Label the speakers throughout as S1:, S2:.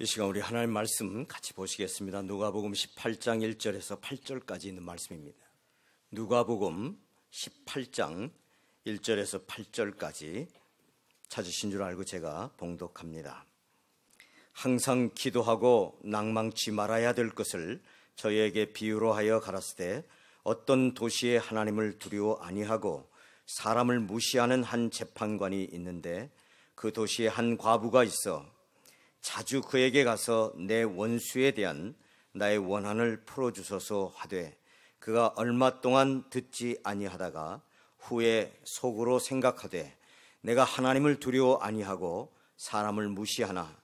S1: 이 시간 우리 하나님 말씀 같이 보시겠습니다. 누가복음 18장 1절에서 8절까지 있는 말씀입니다. 누가복음 18장 1절에서 8절까지 찾으신 줄 알고 제가 봉독합니다. 항상 기도하고 낭망치 말아야 될 것을 저희에게 비유로 하여 가라사대 어떤 도시에 하나님을 두려워 아니하고 사람을 무시하는 한 재판관이 있는데 그 도시에 한 과부가 있어 자주 그에게 가서 내 원수에 대한 나의 원한을 풀어주소서 하되 그가 얼마 동안 듣지 아니하다가 후에 속으로 생각하되 내가 하나님을 두려워 아니하고 사람을 무시하나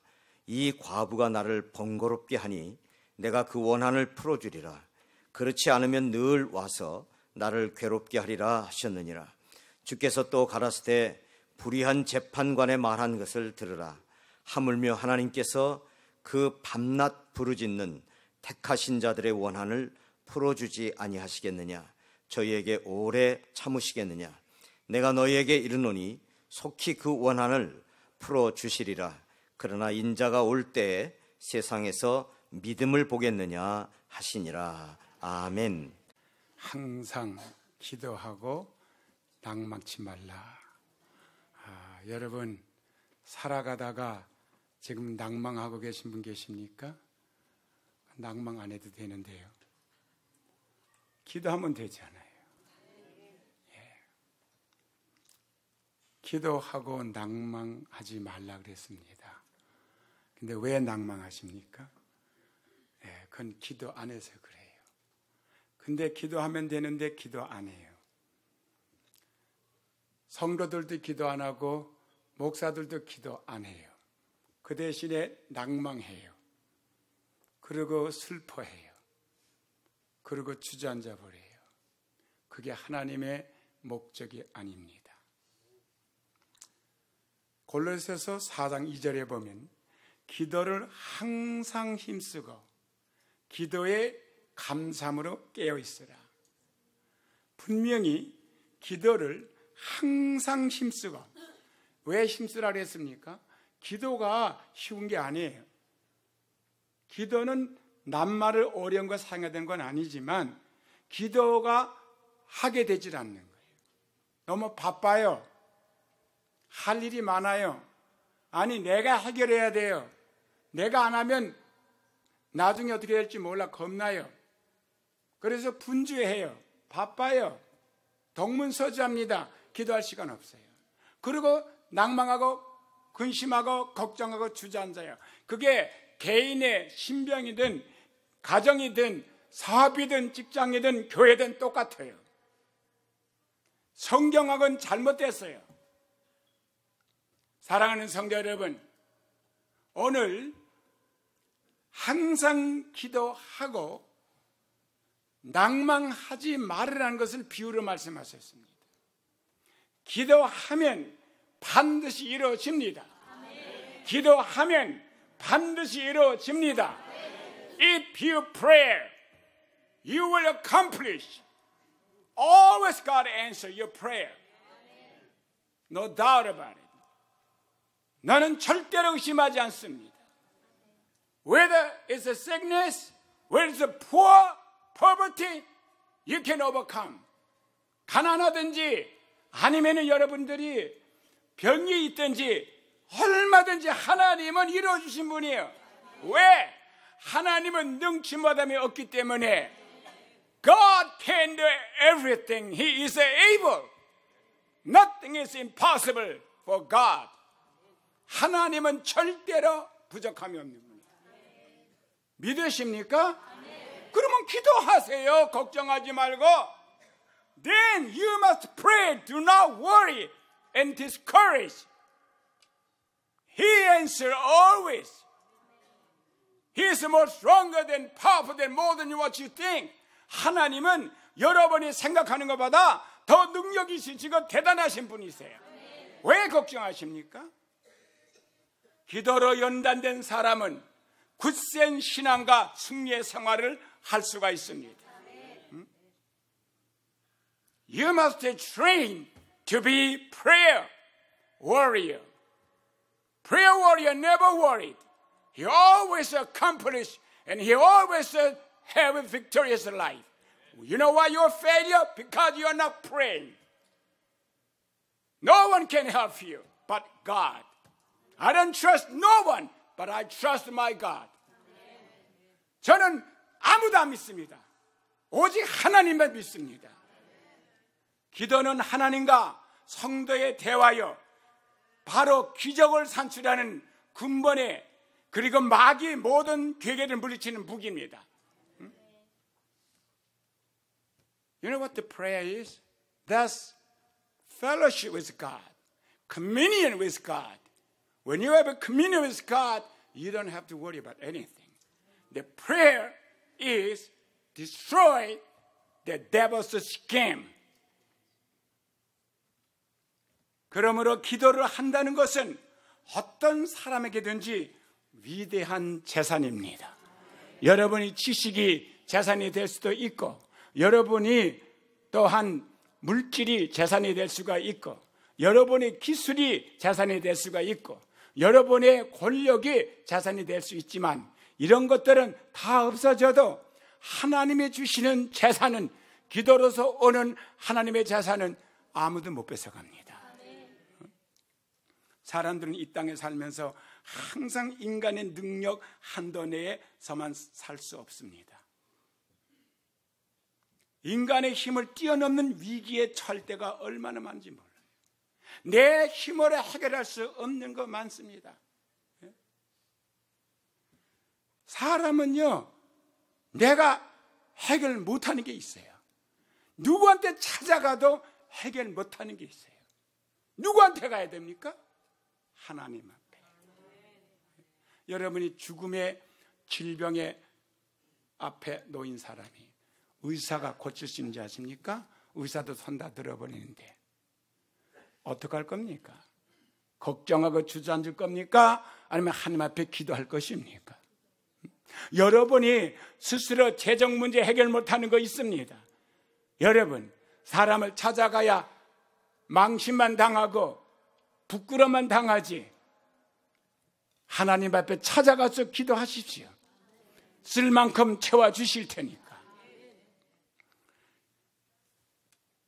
S1: 이 과부가 나를 번거롭게 하니 내가 그 원한을 풀어주리라. 그렇지 않으면 늘 와서 나를 괴롭게 하리라 하셨느니라. 주께서 또 가라사대 불의한 재판관의 말한 것을 들으라. 하물며 하나님께서 그 밤낮 부르짖는 택하신 자들의 원한을 풀어주지 아니하시겠느냐. 저희에게 오래 참으시겠느냐. 내가 너희에게 이르노니 속히 그 원한을 풀어주시리라. 그러나 인자가 올 때에 세상에서 믿음을 보겠느냐 하시니라. 아멘.
S2: 항상 기도하고 낭망치 말라. 여러분 살아가다가 지금 낭망하고 계신 분 계십니까? 낭망 안 해도 되는데요. 기도하면 되잖아요. 기도하고 낭망하지 말라 그랬습니다. 근데 왜 낭망하십니까? 그건 기도 안 해서 그래요. 근데 기도하면 되는데 기도 안 해요. 성도들도 기도 안 하고 목사들도 기도 안 해요. 그 대신에 낭망해요. 그리고 슬퍼해요. 그리고 주저앉아 버려요. 그게 하나님의 목적이 아닙니다. 골로새서 4장 2절에 보면 기도를 항상 힘쓰고 기도에 감사함으로 깨어 있으라. 분명히 기도를 항상 힘쓰고, 왜 힘쓰라 그랬습니까? 기도가 쉬운 게 아니에요. 기도는 낱말을 어려운 거 사용해야 되는 건 아니지만 기도가 하게 되질 않는 거예요. 너무 바빠요. 할 일이 많아요. 아니 내가 해결해야 돼요. 내가 안 하면 나중에 어떻게 될지 몰라 겁나요. 그래서 분주해요. 바빠요. 동문서주합니다. 기도할 시간 없어요. 그리고 낭망하고 근심하고 걱정하고 주저앉아요. 그게 개인의 신병이든 가정이든 사업이든 직장이든 교회든 똑같아요. 성경학은 잘못됐어요. 사랑하는 성도 여러분, 오늘 항상 기도하고 낭망하지 말으라는 것을 비유로 말씀하셨습니다. 기도하면 반드시 이루어집니다. 기도하면 반드시 이루어집니다. If you pray, you will accomplish. Always God answer your prayer. No doubt about it. 나는 절대로 의심하지 않습니다. Whether it's a sickness, whether it's a poor, poverty, you can overcome. 가난하든지 아니면 여러분들이 병이 있든지 얼마든지 하나님은 이루어주신 분이에요. 왜? 하나님은 능치못함이 없기 때문에 God can do everything. He is able. Nothing is impossible for God. 하나님은 절대로 부족함이 없는 분이에요. 믿으십니까? 그러면 기도하세요. 걱정하지 말고. Then you must pray. Do not worry and discourage. He answers always. He is more stronger than powerful than more than what you think. 하나님은 여러분이 생각하는 것보다 더 능력이 있으시고 대단하신 분이세요. 왜 걱정하십니까? 기도로 연단된 사람은 굳센 신앙과 승리의 생활을 할 수가 있습니다. You must train to be prayer warrior. Prayer warrior never worried. He always accomplished and he always have a victorious life. You know why you're a failure? Because you're not praying. No one can help you but God. I don't trust no one, but I trust my God. 저는 아무도 안 믿습니다. 오직 하나님만 믿습니다. 기도는 하나님과 성도의 대화여 바로 기적을 산출하는 근본에 그리고 마귀의 모든 괴계를 물리치는 무기입니다. You know what the prayer is? That's fellowship with God, communion with God. When you have a communion with God, you don't have to worry about anything. The prayer is destroy the devil's scheme. 그러므로 기도를 한다는 것은 어떤 사람에게든지 위대한 재산입니다. 여러분이 지식이 재산이 될 수도 있고 여러분이 또한 물질이 재산이 될 수가 있고 여러분의 기술이 재산이 될 수가 있고 여러분의 권력이 재산이 될 수 있지만 이런 것들은 다 없어져도 하나님이 주시는 재산은 기도로서 오는 하나님의 재산은 아무도 못 뺏어갑니다. 사람들은 이 땅에 살면서 항상 인간의 능력 한도 내에서만 살 수 없습니다. 인간의 힘을 뛰어넘는 위기에 처할 때가 얼마나 많은지 몰라요. 내 힘으로 해결할 수 없는 거 많습니다. 사람은요, 내가 해결 못하는 게 있어요. 누구한테 찾아가도 해결 못하는 게 있어요. 누구한테 가야 됩니까? 하나님 앞에. 여러분이 죽음의 질병의 앞에 놓인 사람이 의사가 고칠 수 있는지 아십니까? 의사도 손 다 들어버리는데 어떡할 겁니까? 걱정하고 주저앉을 겁니까? 아니면 하나님 앞에 기도할 것입니까? 여러분이 스스로 재정 문제 해결 못하는 거 있습니다. 여러분, 사람을 찾아가야 망신만 당하고 부끄러움만 당하지 하나님 앞에 찾아가서 기도하십시오. 쓸 만큼 채워주실 테니까.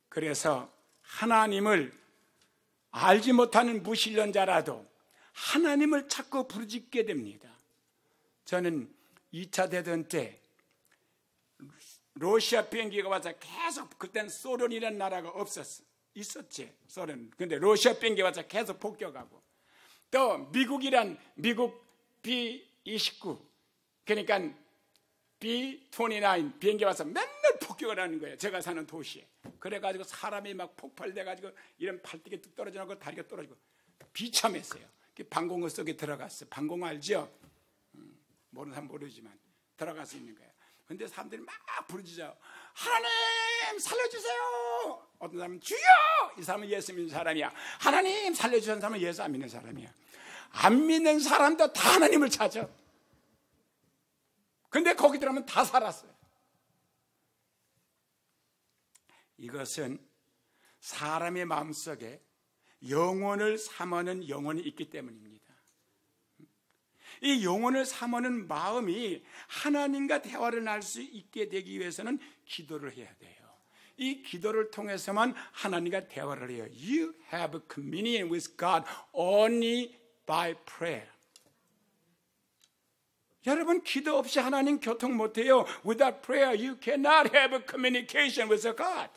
S2: 그래서 하나님을 알지 못하는 무신론자라도 하나님을 찾고 부르짖게 됩니다. 저는 2차 대전 때 러시아 비행기가 와서 계속 그때는 소련이라는 나라가 없었어. 있었지, 소련. 근데 러시아 비행기 와서 계속 폭격하고 또 미국이란 미국 B-29 그러니까 B-29 비행기 와서 맨날 폭격을 하는 거예요. 제가 사는 도시에. 그래가지고 사람이 막 폭발돼가지고 이런 팔뚝이 뚝 떨어지고 다리가 떨어지고 비참했어요. 방공호 속에 들어갔어요. 방공호 알죠? 모르는 사람 모르지만 들어가서 있는 거예요. 근데 사람들이 막 부르짖어요. 하나님 살려주세요. 어떤 사람은 주여! 이 사람은 예수 믿는 사람이야. 하나님 살려주는 사람은 예수 안 믿는 사람이야. 안 믿는 사람도 다 하나님을 찾아. 근데 거기 들어가면 다 살았어요. 이것은 사람의 마음속에 영혼을 삼하는 영혼이 있기 때문입니다. 이 영혼을 삼하는 마음이 하나님과 대화를 할 수 있게 되기 위해서는 기도를 해야 돼요. 이 기도를 통해서만 하나님과 대화를 해요. You have a communion with God only by prayer. 여러분, 기도 없이 하나님 교통 못해요. Without prayer you cannot have a communication with God.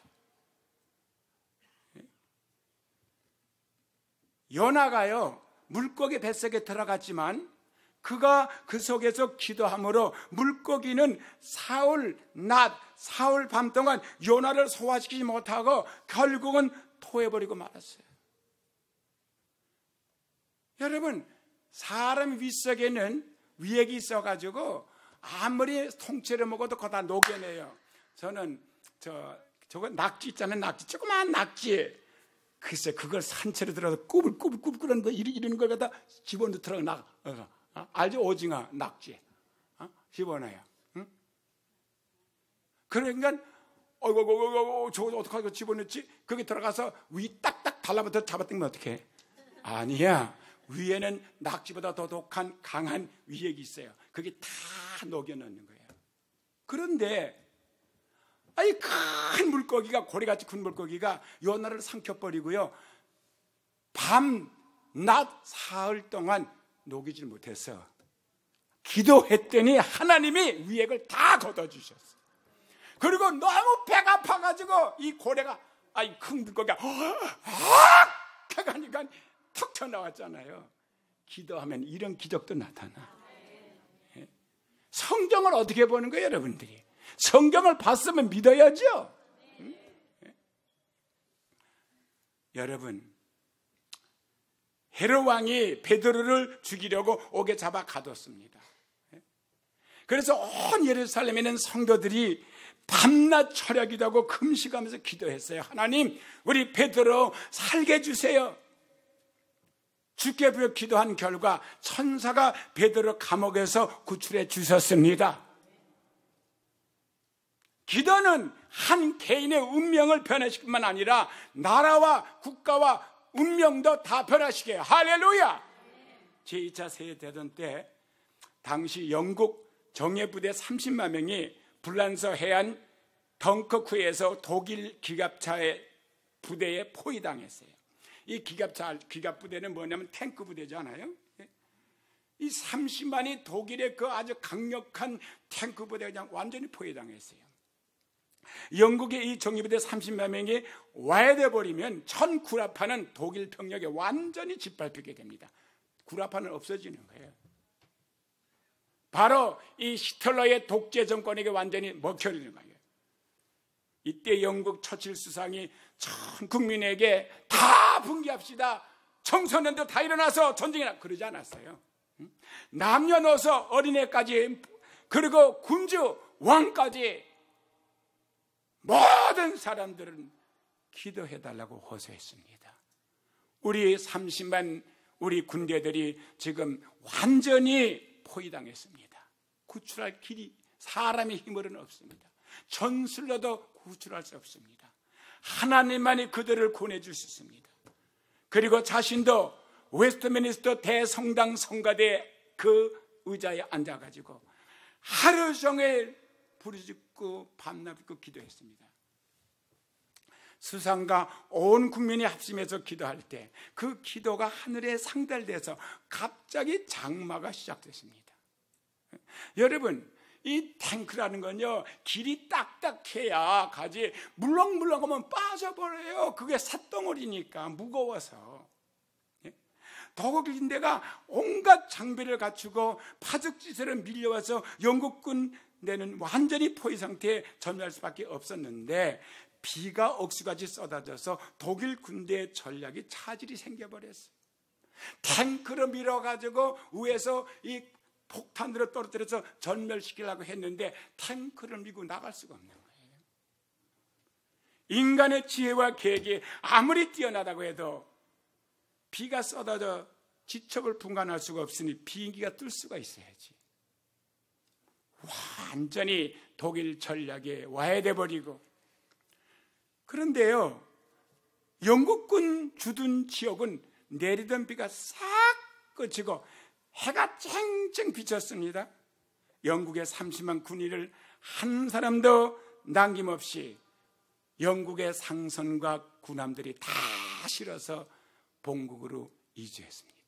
S2: 요나가요, 물고기 뱃속에 들어갔지만 그가 그 속에서 기도함으로 물고기는 사흘 낮, 사흘 밤 동안 요나를 소화시키지 못하고 결국은 토해버리고 말았어요. 여러분, 사람 윗속에는 위액이 있어가지고 아무리 통째로 먹어도 그거 다 녹여내요. 저는 저거 낙지 있잖아요. 낙지, 조그만 낙지. 글쎄, 그걸 산채로 들어서 꾸불꾸불꾸불 하는 거 이런 걸 갖다 집어넣더라고. 알죠? 오징어, 낙지. 집어넣어요. 응? 그러니까, 저거 어떡하고 집어넣지? 거기 들어가서 위 딱딱 달라붙어 잡아당기면 어떡해? 아니야. 위에는 낙지보다 더 독한 강한 위액이 있어요. 그게 다 녹여넣는 거예요. 그런데 아이 큰 물고기가, 고래같이 큰 물고기가 요나를 삼켜버리고요, 밤, 낮, 사흘 동안 녹이질 못해서 기도했더니 하나님이 위액을 다 걷어주셨어요. 그리고 너무 배가 아파가지고 이 고래가, 아이 큰 물고기가 해가니까 턱 튀어나왔잖아요. 기도하면 이런 기적도 나타나. 성경을 어떻게 보는 거예요, 여러분들이? 성경을 봤으면 믿어야죠. 여러분, 헤롯 왕이 베드로를 죽이려고 옥에 잡아 가뒀습니다. 그래서 온 예루살렘에는 성도들이 밤낮 철야기도하고 금식하면서 기도했어요. 하나님, 우리 베드로 살게 해주세요. 주께 부여 기도한 결과 천사가 베드로 감옥에서 구출해 주셨습니다. 기도는 한 개인의 운명을 변화시킬 뿐만 아니라 나라와 국가와 운명도 다 변화시켜요. 할렐루야! 제2차 세계대전 때 당시 영국 정예부대 30만 명이 불란서 해안 덩커크에서 독일 기갑차의 부대에 포위당했어요. 이 기갑부대는 뭐냐면 탱크 부대잖아요. 이 30만이 독일의 그 아주 강력한 탱크 부대가 그냥 완전히 포위당했어요. 영국의 이 정예부대 30만 명이 와해돼 버리면 전 구라파는 독일 병력에 완전히 짓밟히게 됩니다. 구라파는 없어지는 거예요. 바로 이 히틀러의 독재 정권에게 완전히 먹혀지는 거예요. 이때 영국 처칠 수상이 전 국민에게 다 분개합시다, 청소년들 다 일어나서 전쟁이나, 그러지 않았어요. 남녀노소 어린애까지, 그리고 군주 왕까지 모든 사람들은 기도해달라고 호소했습니다. 우리 30만 우리 군대들이 지금 완전히 포위당했습니다. 구출할 길이 사람의 힘으로는 없습니다. 전술로도 구출할 수 없습니다. 하나님만이 그들을 구원해줄 수 있습니다. 그리고 자신도 웨스트미니스터 대성당 성가대 그 의자에 앉아가지고 하루 종일 부르짖고 밤낮 빚고 기도했습니다. 수상과 온 국민이 합심해서 기도할 때 그 기도가 하늘에 상달돼서 갑자기 장마가 시작됐습니다. 여러분, 이 탱크라는 건요, 길이 딱딱해야 가지 물렁물렁하면 빠져버려요. 그게 삿덩어리니까 무거워서. 독일 데가 온갖 장비를 갖추고 파죽지세로 밀려와서 영국 군대는 완전히 포위 상태에 전멸할 수밖에 없었는데 비가 억수같이 쏟아져서 독일 군대의 전략이 차질이 생겨버렸어요. 탱크를 밀어가지고 위에서 이 폭탄으로 떨어뜨려서 전멸시키려고 했는데 탱크를 밀고 나갈 수가 없는 거예요. 인간의 지혜와 계획이 아무리 뛰어나다고 해도 비가 쏟아져 지척을 분간할 수가 없으니 비행기가 뜰 수가 있어야지. 완전히 독일 전략에 와해돼 버리고, 그런데요, 영국군 주둔 지역은 내리던 비가 싹 그치고 해가 쨍쨍 비쳤습니다. 영국의 30만 군인을 한 사람도 남김없이 영국의 상선과 군함들이 다 실어서 본국으로 이주했습니다.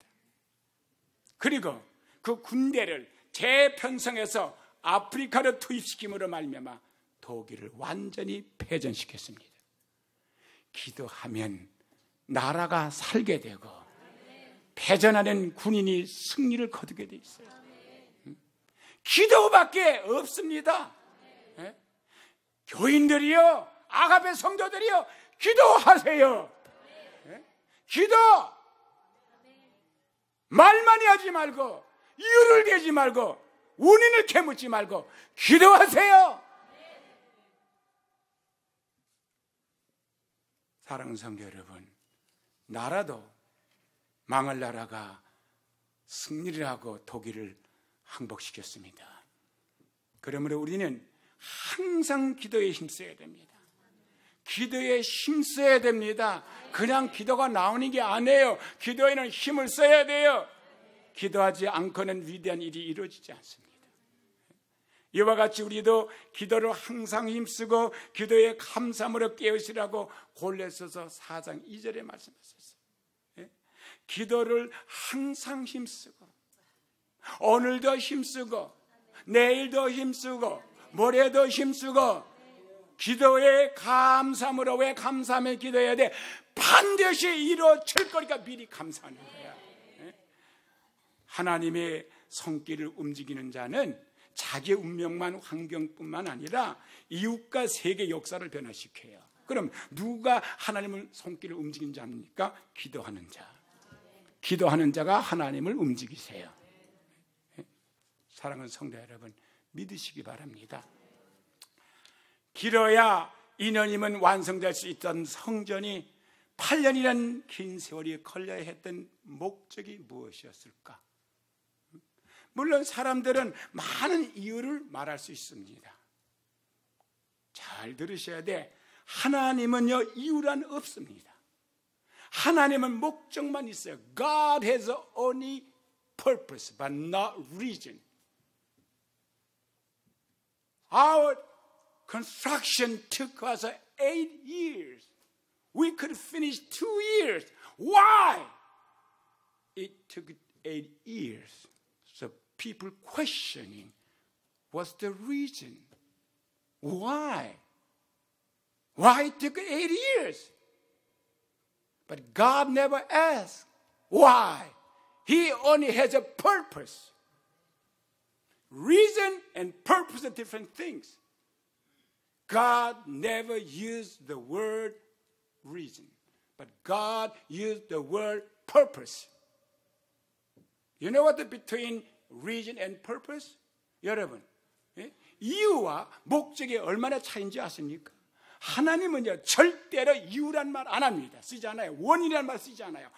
S2: 그리고 그 군대를 재편성해서 아프리카로 투입시킴으로 말미암아 독일을 완전히 패전시켰습니다. 기도하면 나라가 살게 되고 패전하는 군인이 승리를 거두게 돼 있어요. 기도밖에 없습니다. 교인들이요, 아가페 성도들이요, 기도하세요. 기도! 말만이 하지 말고, 이유를 대지 말고, 원인을 캐묻지 말고 기도하세요. 사랑하는 성도 여러분, 나라도 망할 나라가 승리를 하고 독일을 항복시켰습니다. 그러므로 우리는 항상 기도에 힘써야 됩니다. 기도에 힘써야 됩니다. 그냥 기도가 나오는 게 아니에요. 기도에는 힘을 써야 돼요. 기도하지 않고는 위대한 일이 이루어지지 않습니다. 이와 같이 우리도 기도를 항상 힘쓰고 기도에 감사함으로 깨우시라고 골로새서 4장 2절에 말씀하셨어요. 기도를 항상 힘쓰고 오늘도 힘쓰고 내일도 힘쓰고 모레도 힘쓰고 기도에 감사함으로. 왜 감사하며 기도해야 돼? 반드시 이루어질 거니까 미리 감사하는 거야. 하나님의 손길을 움직이는 자는 자기의 운명만 환경뿐만 아니라 이웃과 세계 역사를 변화시켜요. 그럼 누가 하나님을 손길을 움직이는 자입니까? 기도하는 자. 기도하는 자가 하나님을 움직이세요. 사랑하는 성도 여러분, 믿으시기 바랍니다. 길어야 2년이면 완성될 수 있던 성전이 8년이라는 긴 세월이 걸려야 했던 목적이 무엇이었을까? 물론 사람들은 많은 이유를 말할 수 있습니다. 잘 들으셔야 돼. 하나님은요, 이유란 없습니다. 하나님은 목적만 있어요. God has only purpose but not reason. Our construction took us 8 years. We could finish 2 years. Why? It took 8 years. So people questioning, what's the reason? Why? Why it took 8 years? But God never asked why. He only has a purpose. Reason and purpose are different things. God never used the word reason, but God used the word purpose. You know what the between reason and purpose? 여러분, 이유와 목적이 얼마나 차이인지 아십니까? 하나님은요, 절대로 이유란 말 안 합니다. 쓰지 않아요. 원인이란 말 쓰지 않아요.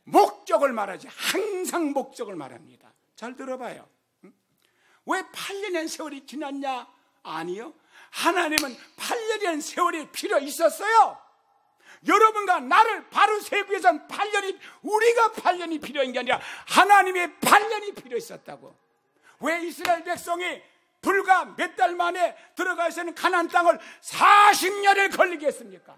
S2: 목적을 말하지. 항상 목적을 말합니다. 잘 들어봐요. 왜 8년의 세월이 지났냐? 아니요. 하나님은 8년이라는 세월이 필요 있었어요. 여러분과 나를 바로 세우기 위해서는 8년이, 우리가 8년이 필요한 게 아니라 하나님의 8년이 필요 있었다고. 왜 이스라엘 백성이 불과 몇 달 만에 들어가서 있는 가나안 땅을 40년을 걸리게 했습니까?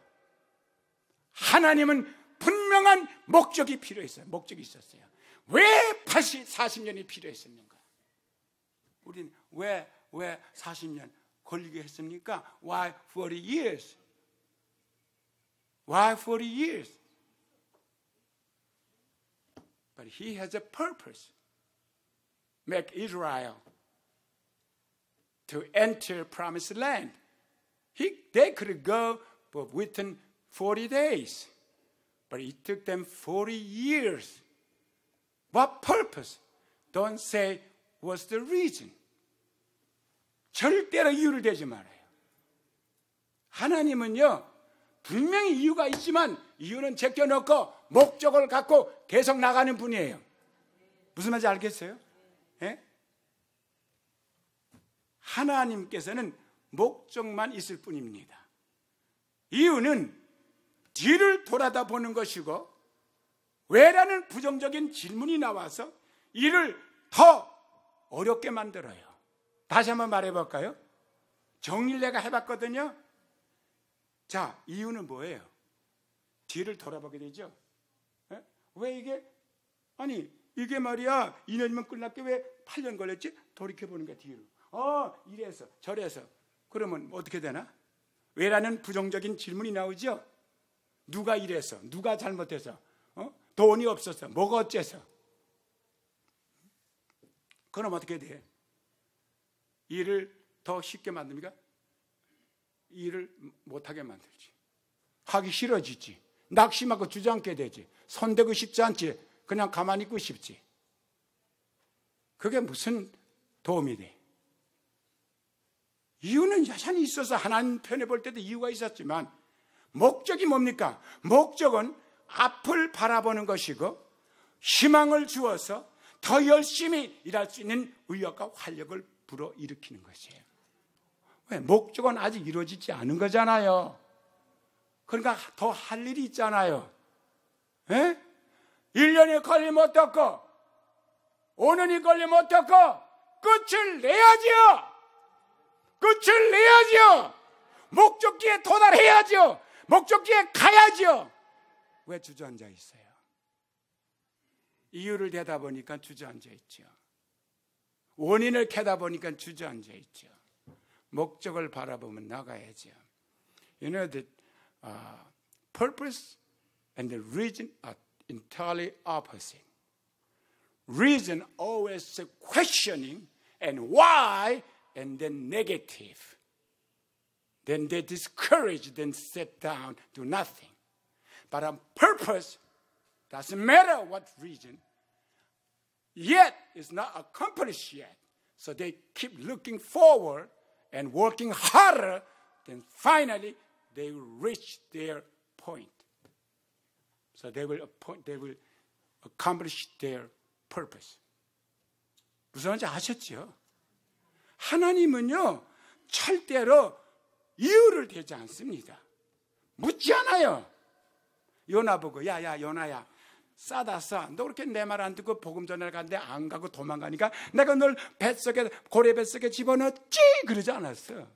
S2: 하나님은 분명한 목적이 필요했어요. 목적이 있었어요. 왜 40년이 필요했습니까? 우리는 왜 40년 걸리게 했습니까? Why 40 years? Why 40 years? But he has a purpose. Make Israel to enter promised land. They could go within 40 days. But it took them 40 years. What purpose? Don't say, what's the reason? 절대로 이유를 대지 말아요. 하나님은요, 분명히 이유가 있지만 이유는 제껴놓고 목적을 갖고 계속 나가는 분이에요. 무슨 말인지 알겠어요? 예? 하나님께서는 목적만 있을 뿐입니다. 이유는 뒤를 돌아다 보는 것이고, 왜라는 부정적인 질문이 나와서 이를 더 어렵게 만들어요. 다시 한번 말해볼까요? 정리를 내가 해봤거든요. 자, 이유는 뭐예요? 뒤를 돌아보게 되죠. 에? 왜 이게, 아니 이게 말이야 2년이면 끝났게 왜 8년 걸렸지? 돌이켜보는 거야 뒤로. 이래서 저래서. 그러면 어떻게 되나? 왜라는 부정적인 질문이 나오죠. 누가 이래서, 누가 잘못해서, 돈이 없어서, 뭐가 어째서. 그럼 어떻게 돼? 일을 더 쉽게 만듭니까? 일을 못하게 만들지. 하기 싫어지지. 낙심하고 주저앉게 되지. 손대고 싶지 않지. 그냥 가만히 있고 싶지. 그게 무슨 도움이 돼? 이유는 여전히 있어서 하나님 편에 볼 때도 이유가 있었지만, 목적이 뭡니까? 목적은 앞을 바라보는 것이고 희망을 주어서 더 열심히 일할 수 있는 의욕과 활력을 불어일으키는 것이에요. 왜? 목적은 아직 이루어지지 않은 거잖아요. 그러니까 더 할 일이 있잖아요. 예? 1년이 걸리면 어떡고 5년이 걸리면 어떡고 끝을 내야지요. 끝을 내야지요. 목적지에 도달해야지요. 목적지에 가야지요. 왜 주저앉아 있어요? 이유를 대다 보니까 주저앉아 있죠. 원인을 캐다 보니까 주저앉아 있죠. 목적을 바라보면 나가야죠. You know that purpose and the reason are entirely opposite. Reason always questioning and why and then negative. Then they discourage, then sit down, do nothing. But on purpose, doesn't matter what reason, yet it's not accomplished yet. So they keep looking forward and working harder, then finally they will reach their point. So they will accomplish their purpose. 무슨 말인지 아셨죠? 하나님은요, 절대로 이유를 대지 않습니다. 묻지 않아요. 요나 보고, 야, 요나야. 싸다 싸. 너 그렇게 내 말 안 듣고 복음 전하러 갔는데 안 가고 도망가니까 내가 널 뱃속에, 고래 뱃속에 집어넣었지? 그러지 않았어.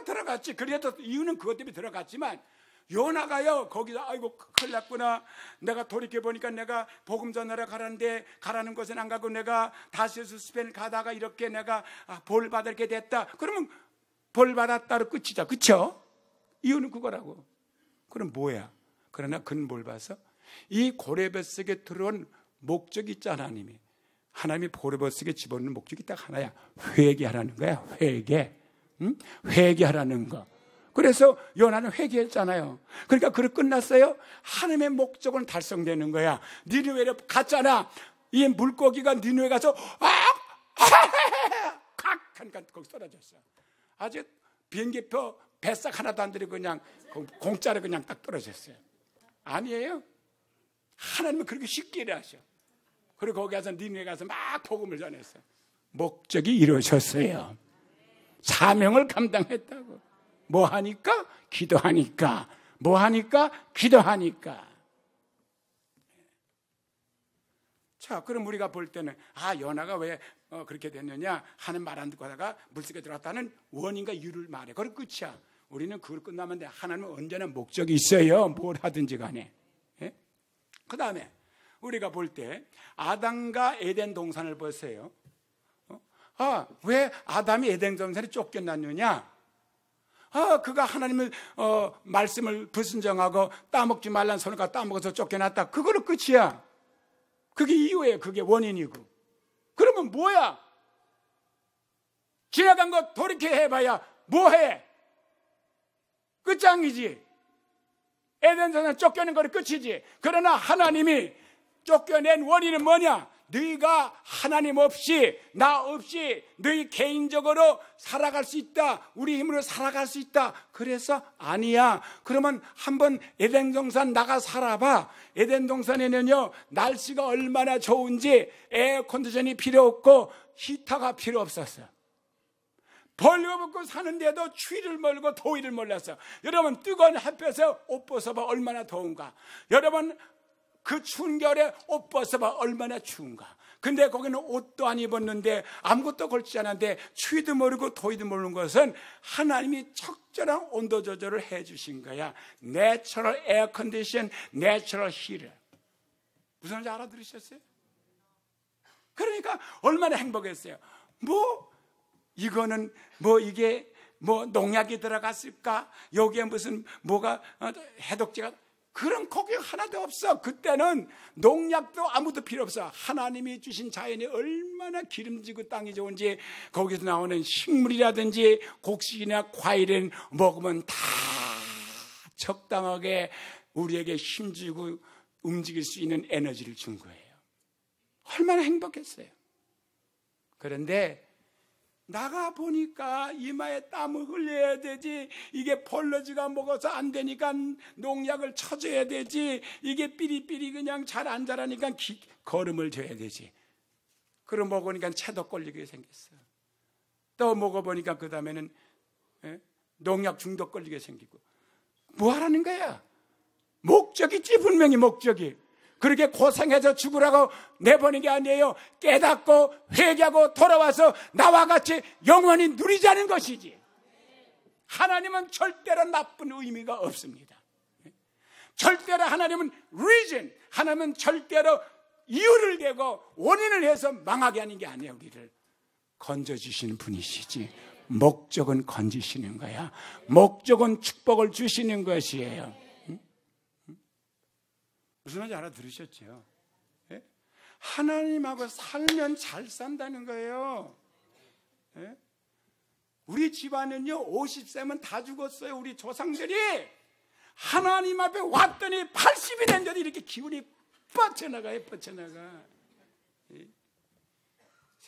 S2: 들어갔지. 그래도 이유는 그것 때문에 들어갔지만, 요나가요, 거기서, 아이고, 큰일 났구나. 내가 돌이켜보니까 내가 복음 전하러 가라는데, 가라는 곳은 안 가고 내가 다시스 스페인을 가다가 이렇게 내가 벌 받게 됐다. 그러면 벌 받았다로 끝이자. 그쵸? 이유는 그거라고. 그럼 뭐야? 그러나 그는 뭘 봐서? 이 고래뱃속에 들어온 목적이 있잖아, 하나님이. 하나님이 고래뱃속에 집어넣는 목적이 딱 하나야. 회개하라는 거야, 회개. 응? 회개하라는 거. 그래서 요나는 회개했잖아요. 그러니까 그걸 끝났어요. 하나님의 목적은 달성되는 거야. 니느웨로 갔잖아. 이 물고기가 니느웨 가서 칵 하니까 거기 떨어졌어. 아주 비행기표 뱃삭 하나도 안 들이고 그냥 공짜로 그냥 딱 떨어졌어요. 아니에요. 하나님은 그렇게 쉽게 일하셔. 그리고 거기 가서 니느웨 가서 막 복음을 전했어. 목적이 이루어졌어요. 사명을 감당했다고. 뭐 하니까? 기도하니까. 뭐 하니까? 기도하니까. 자, 그럼 우리가 볼 때는 요나가 왜 그렇게 됐느냐? 하는 말 안 듣고 하다가 물속에 들어갔다는 원인과 이유를 말해. 그럼 끝이야. 우리는 그걸 끝나면 돼. 하나님은 언제나 목적이 있어요. 뭘 하든지 간에. 예? 그 다음에 우리가 볼 때 아담과 에덴 동산을 보세요. 왜 아담이 에덴 동산에 쫓겨났느냐? 그가 하나님의 말씀을 불순종하고 따먹지 말라는 소리가 따먹어서 쫓겨났다. 그거는 끝이야. 그게 이유예요. 그게 원인이고. 그러면 뭐야? 지나간 거 돌이켜 해봐야 뭐해? 끝장이지. 에덴에서 쫓겨낸 거는 끝이지. 그러나 하나님이 쫓겨낸 원인은 뭐냐? 너희가 하나님 없이, 나 없이 너희 개인적으로 살아갈 수 있다. 우리 힘으로 살아갈 수 있다. 그래서 아니야. 그러면 한번 에덴 동산 나가 살아봐. 에덴 동산에는요, 날씨가 얼마나 좋은지 에어컨디션이 필요 없고 히터가 필요 없었어. 벌거벗고 사는데도 추위를 몰고 더위를 몰랐어. 여러분, 뜨거운 햇볕에 옷 벗어봐 얼마나 더운가. 여러분, 그 추운 겨울에 옷 벗어봐 얼마나 추운가. 근데 거기는 옷도 안 입었는데 아무것도 걸치지 않았는데 추위도 모르고 더위도 모르는 것은 하나님이 적절한 온도 조절을 해 주신 거야. 내추럴 에어 컨디션, 내추럴 히터. 무슨 말인지 알아들으셨어요? 그러니까 얼마나 행복했어요. 이거는 이게 농약이 들어갔을까? 여기에 무슨 해독제가, 그런 곡이 하나도 없어. 그때는 농약도 아무도 필요 없어. 하나님이 주신 자연이 얼마나 기름지고 땅이 좋은지, 거기서 나오는 식물이라든지 곡식이나 과일은 먹으면 다 적당하게 우리에게 힘주고 움직일 수 있는 에너지를 준 거예요. 얼마나 행복했어요. 그런데 나가보니까 이마에 땀을 흘려야 되지, 이게 벌러지가 먹어서 안 되니까 농약을 쳐줘야 되지, 이게 삐리삐리 그냥 잘 안 자라니까 거름을 줘야 되지. 그럼 먹으니까 채도 걸리게 생겼어. 또 먹어보니까 그 다음에는 농약 중독 걸리게 생기고, 뭐 하라는 거야? 목적이 있지, 분명히 목적이. 그렇게 고생해서 죽으라고 내보낸 게 아니에요. 깨닫고 회개하고 돌아와서 나와 같이 영원히 누리자는 것이지. 하나님은 절대로 나쁜 의미가 없습니다. 절대로 하나님은 reason, 하나님은 절대로 이유를 대고 원인을 해서 망하게 하는 게 아니에요. 우리를 건져주시는 분이시지. 목적은 건지시는 거야. 목적은 축복을 주시는 것이에요. 무슨 말인지 알아들으셨죠? 예? 하나님하고 살면 잘 산다는 거예요. 예? 우리 집안은요 50세면 다 죽었어요. 우리 조상들이 하나님 앞에 왔더니 80이 됐는데도 이렇게 기운이 뻗쳐나가요. 뻗쳐나가. 예?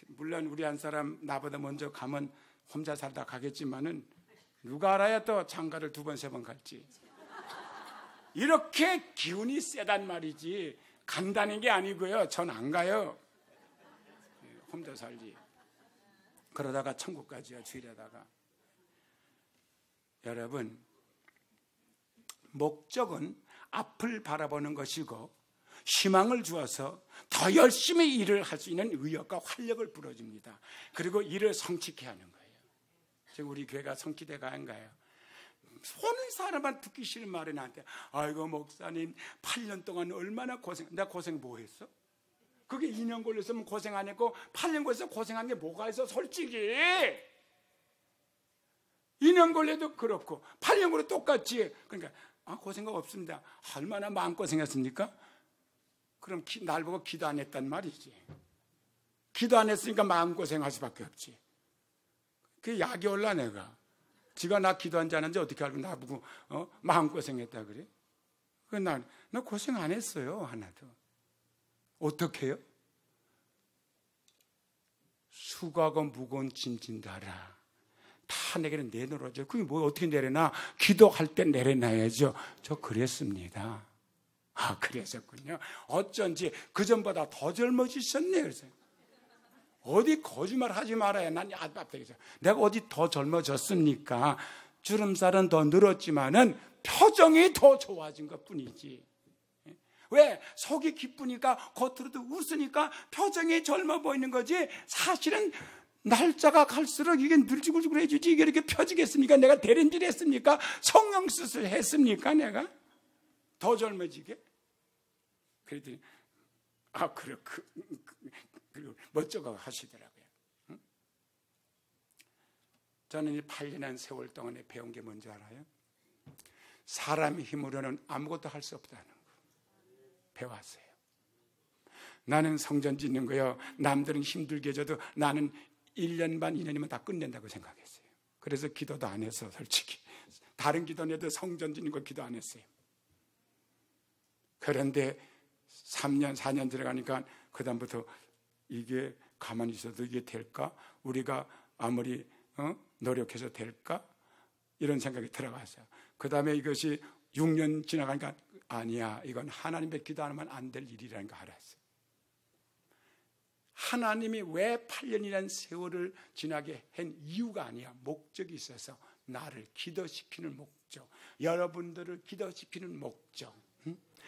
S2: 물론 우리 한 사람 나보다 먼저 가면 혼자 살다 가겠지만은 누가 알아야 또 장가를 2번 3번 갈지. 이렇게 기운이 세단 말이지. 간다는 게 아니고요. 전 안 가요. 혼자 살지. 그러다가 천국 가지요. 주일에다가. 여러분, 목적은 앞을 바라보는 것이고 희망을 주어서 더 열심히 일을 할 수 있는 의욕과 활력을 불어줍니다. 그리고 일을 성취케 하는 거예요. 지금 우리 교회가 성취대가 한가요? 손은 사람만 듣기 싫은 말이 나한테, 아이고 목사님 8년 동안 얼마나 고생. 내가 고생 뭐 했어? 그게 2년 걸렸으면 고생 안 했고 8년 걸려서 고생한 게 뭐가 있어? 솔직히 2년 걸려도 그렇고 8년 걸려도 똑같지. 그러니까 고생가 없습니다. 얼마나 마음고생했습니까? 그럼 날 보고 기도 안 했단 말이지. 기도 안 했으니까 마음고생할 수밖에 없지. 그게 약이 올라. 내가 지가 나 기도한지 안 하는지 어떻게 알고 나보고 마음고생했다 그래? 나 고생 안 했어요. 하나도. 어떻게 해요? 수고하고 무거운 짐 진다라. 다 내게는 내놓으라죠. 그게 뭐 어떻게 내려놔? 기도할 때 내려놔야죠. 저 그랬습니다. 그랬었군요. 어쩐지 그전보다 더 젊어지셨네. 그래서 어디 거짓말 하지 말아야. 난 앞에서 내가 어디 더 젊어졌습니까? 주름살은 더 늘었지만은 표정이 더 좋아진 것 뿐이지. 왜? 속이 기쁘니까 겉으로도 웃으니까 표정이 젊어 보이는 거지. 사실은 날짜가 갈수록 이게 늘지글지글해지지. 이게 이렇게 펴지겠습니까? 내가 대련질 했습니까? 성형수술 했습니까? 내가 더 젊어지게? 그랬더니 그리고 멋쩍어 하시더라고요. 응? 저는 이 8년한 세월 동안에 배운 게 뭔지 알아요? 사람의 힘으로는 아무것도 할 수 없다는 거 배웠어요. 나는 성전 짓는 거요. 남들은 힘들게 해줘도 나는 1년 반, 2년이면 다 끝낸다고 생각했어요. 그래서 기도도 안 했어, 솔직히. 다른 기도는 해도 성전 짓는 거 기도 안 했어요. 그런데 3년, 4년 들어가니까 그다음부터 이게 가만히 있어도 이게 될까? 우리가 아무리 노력해서 될까? 이런 생각이 들어갔어요. 그 다음에 이것이 6년 지나가니까 아니야, 이건 하나님의 기도 안 하면 안 될 일이라는 거 알았어요. 하나님이 왜 8년이라는 세월을 지나게 한 이유가 아니야. 목적이 있어서 나를 기도시키는 목적, 여러분들을 기도시키는 목적.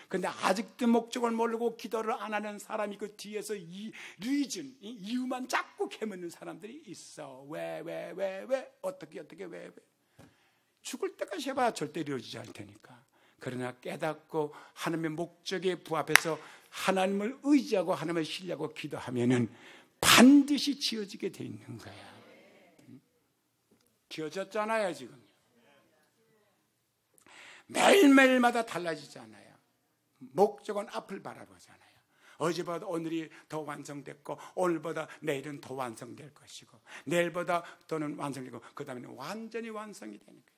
S2: 근데 아직도 목적을 모르고 기도를 안 하는 사람이 그 뒤에서 이 리즌, 이유만 자꾸 캐묻는 사람들이 있어. 왜, 어떻게, 왜. 죽을 때까지 해봐야 절대 이루어지지 않을 테니까. 그러나 깨닫고 하나님의 목적에 부합해서 하나님을 의지하고 하나님을 신뢰하고 기도하면은 반드시 지어지게 돼 있는 거야. 지어졌잖아요, 지금. 매일매일마다 달라지잖아요. 목적은 앞을 바라보잖아요. 어제보다 오늘이 더 완성됐고 오늘보다 내일은 더 완성될 것이고 내일보다 또는 완성되고 그 다음에는 완전히 완성이 되는 거예요.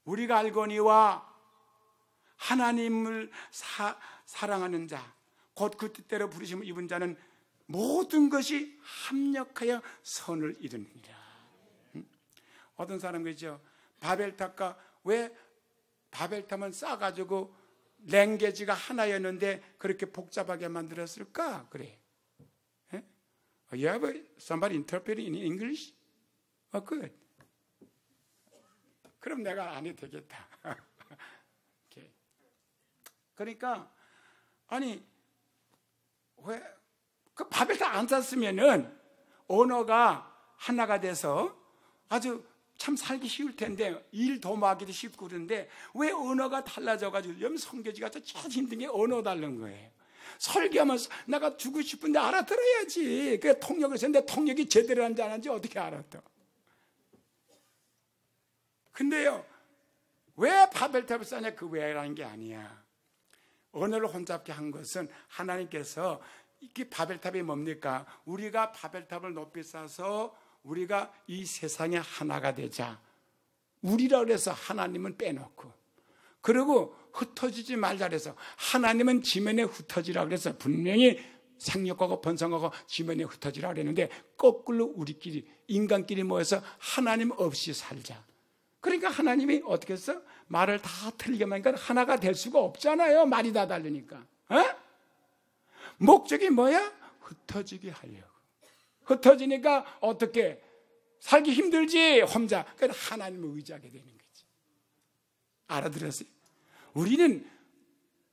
S2: 우리가 알거니와 하나님을 사랑하는 자, 곧 그 뜻대로 부르심을 입은 자는 모든 것이 합력하여 선을 이루느니라. 어떤 사람 그러죠. 바벨탑과 왜 바벨탑은 싸가지고 랭게지가 하나였는데 그렇게 복잡하게 만들었을까? 그래. You have somebody interpreting in English? Good. 그럼 내가 안 해도 되겠다. 이렇게. 그러니까 아니 왜 그 바벨탑 안 쌌으면은 언어가 하나가 돼서 아주 참 살기 쉬울 텐데 일 도모하기도 쉽고 그런데 왜 언어가 달라져가지고 영 성교지가 참 힘든 게 언어 다른 거예요. 설교하면서 내가 주고 싶은데 알아들어야지. 그 통역을 했는데 통역이 제대로 한지 안 한지 어떻게 알아들어? 근데요, 왜 바벨탑을 쌓냐? 그 왜라는 게 아니야. 언어를 혼잡게 한 것은 하나님께서 이게 바벨탑이 뭡니까? 우리가 바벨탑을 높이 쌓아서 우리가 이 세상에 하나가 되자. 우리라 그래서 하나님은 빼놓고, 그리고 흩어지지 말자 그래서 하나님은 지면에 흩어지라 그래서 분명히 생육하고 번성하고 지면에 흩어지라 그랬는데 거꾸로 우리끼리 인간끼리 모여서 하나님 없이 살자. 그러니까 하나님이 어떻게 했어? 말을 다 틀리게만 하니까 하나가 될 수가 없잖아요. 말이 다 다르니까. 목적이 뭐야? 흩어지게 하려고. 흩어지니까 어떻게? 살기 힘들지 혼자. 그러니까 하나님을 의지하게 되는 거지. 알아들었어요? 우리는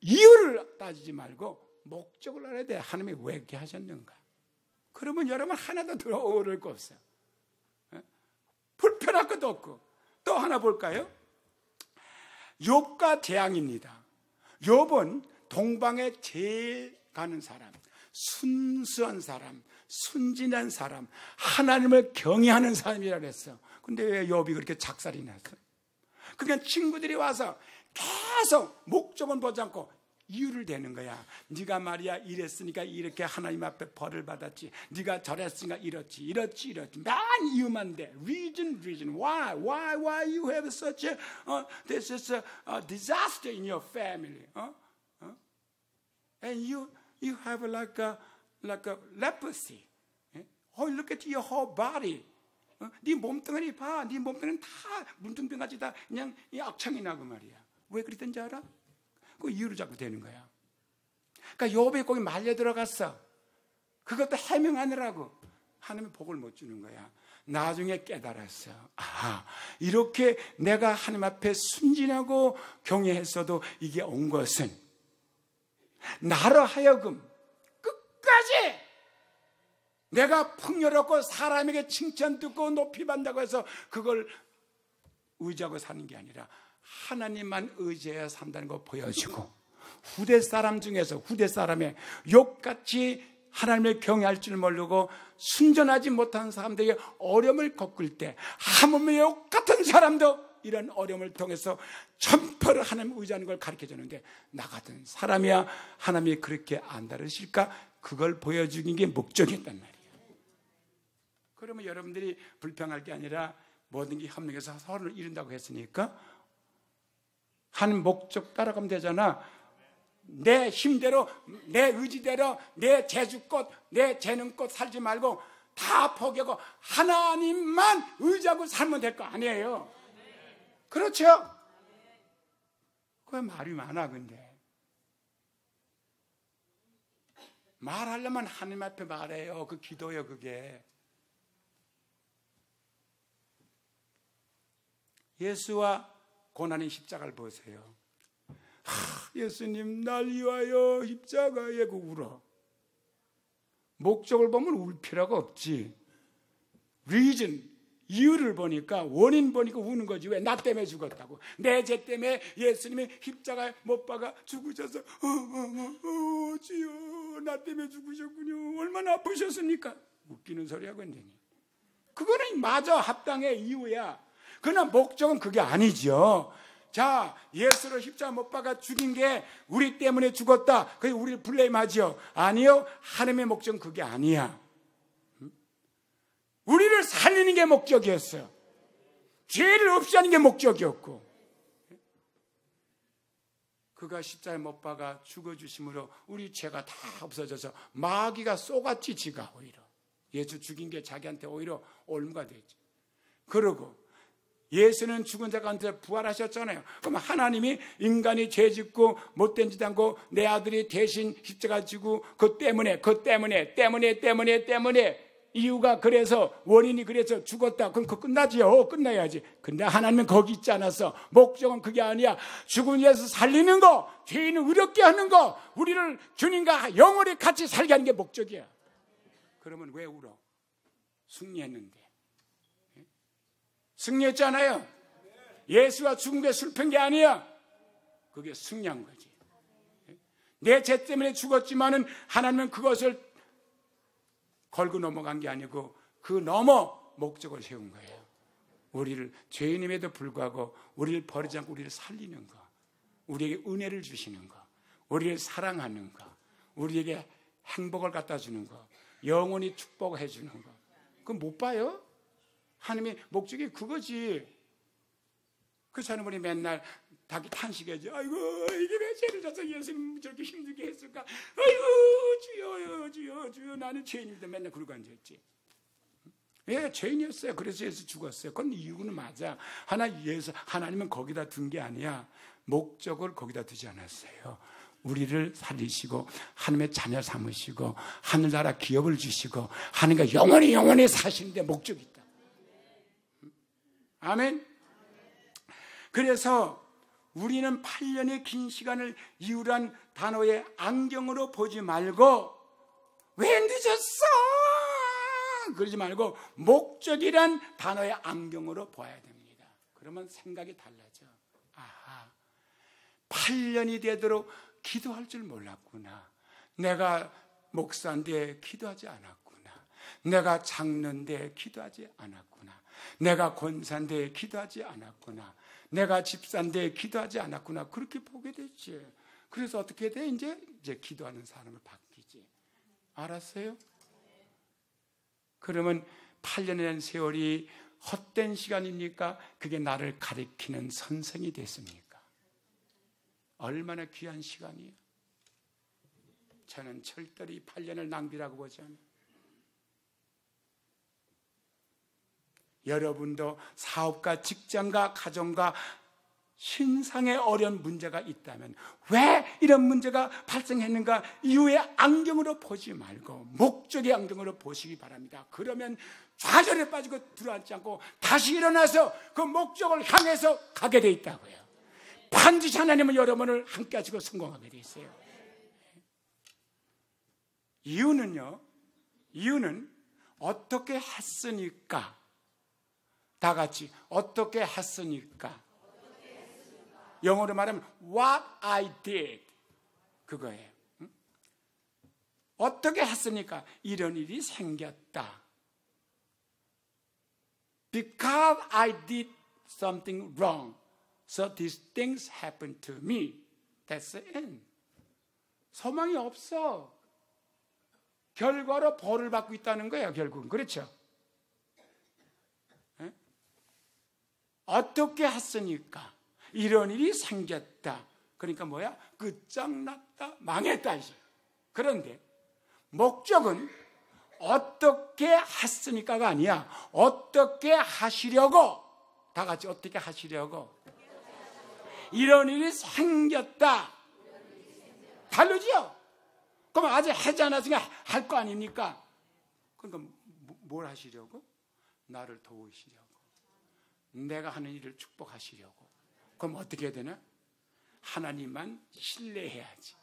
S2: 이유를 따지지 말고 목적을 알아야 돼. 하나님이 왜 이렇게 하셨는가? 그러면 여러분 하나도 더 어려울 거 없어요. 불편할 것도 없고. 또 하나 볼까요? 욥과 재앙입니다. 욥은 동방에 제일 가는 사람, 순수한 사람, 순진한 사람, 하나님을 경외하는 사람이라 그랬어. 근데 왜 욥이 그렇게 작살이 났어? 그러니까 친구들이 와서 계속 목적은 보지 않고 이유를 대는 거야. 네가 말이야 이랬으니까 이렇게 하나님 앞에 벌을 받았지. 네가 저랬으니까 이렇지. 난 이유만 돼. Reason. Why you have such a this is a disaster in your family. And you have like a leprosy. Oh, look at your whole body. 네 몸뚱아리 봐. 네 몸뚱아리는 다 문둥병같이 다 그냥 악창이 나고 말이야. 왜 그랬던지 알아? 그 이유를 자꾸 대는 거야. 그러니까 욥이 거기 말려 들어갔어. 그것도 해명하느라고 하나님이 복을 못 주는 거야. 나중에 깨달았어. 이렇게 내가 하나님 앞에 순진하고 경외했어도 이게 온 것은 나로 하여금 끝까지 내가 풍요롭고 사람에게 칭찬 듣고 높이 받는다고 해서 그걸 의지하고 사는 게 아니라 하나님만 의지해야 산다는 거 보여주고, 후대 사람 중에서 후대 사람의 욥같이 하나님을 경외할 줄 모르고 순전하지 못한 사람들에게 어려움을 겪을 때 하물며 욥 같은 사람도 이런 어려움을 통해서 전파를 하나님 의지하는 걸 가르쳐 주는데, 나 같은 사람이야 하나님이 그렇게 안 다루실까? 그걸 보여주는 게 목적이었단 말이에요. 그러면 여러분들이 불평할 게 아니라 모든 게 협력해서 서로를 이룬다고 했으니까 하는 목적 따라가면 되잖아. 내 힘대로, 내 의지대로, 내 재주껏, 내 재능껏 살지 말고 다 포기하고 하나님만 의지하고 살면 될 거 아니에요. 그렇죠? 그게 말이 많아. 근데 말하려면 하나님 앞에 말해요. 그 기도예요. 그게 예수와 고난의 십자가를 보세요. 예수님 날 위하여 십자가에 울어. 목적을 보면 울 필요가 없지. reason, 이유를 보니까, 원인 보니까 우는 거지. 왜? 나 때문에 죽었다고. 내 죄 때문에 예수님이 십자가에 못 박아 죽으셔서 주여 나 때문에 죽으셨군요. 얼마나 아프셨습니까? 웃기는 소리 하고 있니? 그거는 맞아, 합당의 이유야. 그러나 목적은 그게 아니죠. 자, 예수를 십자가 못 박아 죽인 게 우리 때문에 죽었다, 그게 우리를 블레임하죠. 아니요, 하나님의 목적은 그게 아니야. 우리를 살리는 게 목적이었어요. 죄를 없이 하는 게 목적이었고, 그가 십자가에 못 박아 죽어주심으로 우리 죄가 다 없어져서 마귀가 쏘같이 지가 오히려 예수 죽인 게 자기한테 오히려 올무가 되지. 그러고 예수는 죽은 자 가운데 부활하셨잖아요. 그럼 하나님이 인간이 죄 짓고 못된 짓 하고 내 아들이 대신 십자가 지고 그 때문에 이유가 그래서 원인이 그래서 죽었다. 그럼 그거 끝나지요. 끝나야지. 근데 하나님은 거기 있지 않았어. 목적은 그게 아니야. 죽은 이에서 살리는 거, 죄인을 의롭게 하는 거, 우리를 주님과 영원히 같이 살게 하는 게 목적이야. 그러면 왜 울어? 승리했는데. 승리했잖아요. 예수가 죽은 게 슬픈 게 아니야. 그게 승리한 거지. 내 죄 때문에 죽었지만은 하나님은 그것을 걸고 넘어간 게 아니고 그 넘어 목적을 세운 거예요. 우리를 죄인임에도 불구하고 우리를 버리지 않고 우리를 살리는 거, 우리에게 은혜를 주시는 거, 우리를 사랑하는 거, 우리에게 행복을 갖다 주는 거, 영원히 축복해 주는 거. 그거 못 봐요? 하나님의 목적이 그거지. 그 사람들이 맨날 자기 탄식하지. 아이고 이게 왜 죄를 져서 예수님 저렇게 힘들게 했을까? 아이고 주여 주여 주여 나는 죄인입니다. 맨날 그러고 앉았지. 예, 죄인이었어요. 그래서 예수 죽었어요. 그건 이유는 맞아. 하나님은 거기다 둔 게 아니야. 목적을 거기다 두지 않았어요. 우리를 살리시고 하나님의 자녀 삼으시고 하늘나라 기업을 주시고 하나님과 영원히 사시는데 목적이 있다. 아멘. 그래서 우리는 8년의 긴 시간을 이유란 단어의 안경으로 보지 말고 왜 늦었어? 그러지 말고 목적이란 단어의 안경으로 봐야 됩니다. 그러면 생각이 달라져. 아하, 8년이 되도록 기도할 줄 몰랐구나. 내가 목사인데 기도하지 않았구나. 내가 장로인데 기도하지 않았구나. 내가 권사인데 기도하지 않았구나. 내가 집사인데 기도하지 않았구나. 그렇게 보게 됐지. 그래서 어떻게 돼? 이제 기도하는 사람을 바뀌지. 알았어요? 그러면 8년이라는 세월이 헛된 시간입니까? 그게 나를 가리키는 선생이 됐습니까? 얼마나 귀한 시간이에요. 저는 절대로 이 8년을 낭비라고 보지 않아요. 여러분도 사업과 직장과 가정과 신상에 어려운 문제가 있다면 왜 이런 문제가 발생했는가 이유의 안경으로 보지 말고 목적의 안경으로 보시기 바랍니다. 그러면 좌절에 빠지고 들어앉지 않고 다시 일어나서 그 목적을 향해서 가게 돼 있다고요. 반드시 하나님은 여러분을 함께 하시고 성공하게 돼 있어요. 이유는 어떻게 했으니까, 다 같이 어떻게 했으니까, 영어로 말하면 what I did, 그거예요. 어떻게 했으니까 이런 일이 생겼다. Because I did something wrong, so these things happened to me. That's the end. 소망이 없어. 결과로 벌을 받고 있다는 거예요, 결국은. 그렇죠? 에? 어떻게 했으니까 이런 일이 생겼다. 그러니까 뭐야? 끝장났다, 망했다 이제. 그런데 목적은 어떻게 했으니까가 아니야. 어떻게 하시려고, 다 같이 어떻게 하시려고. 이런 일이 생겼다. 다르죠? 그럼 아직 하지 않았으니까 할 거 아닙니까? 그러니까 뭘 하시려고? 나를 도우시려고. 내가 하는 일을 축복하시려고. 그럼 어떻게 해야 되나? 하나님만 신뢰해야지.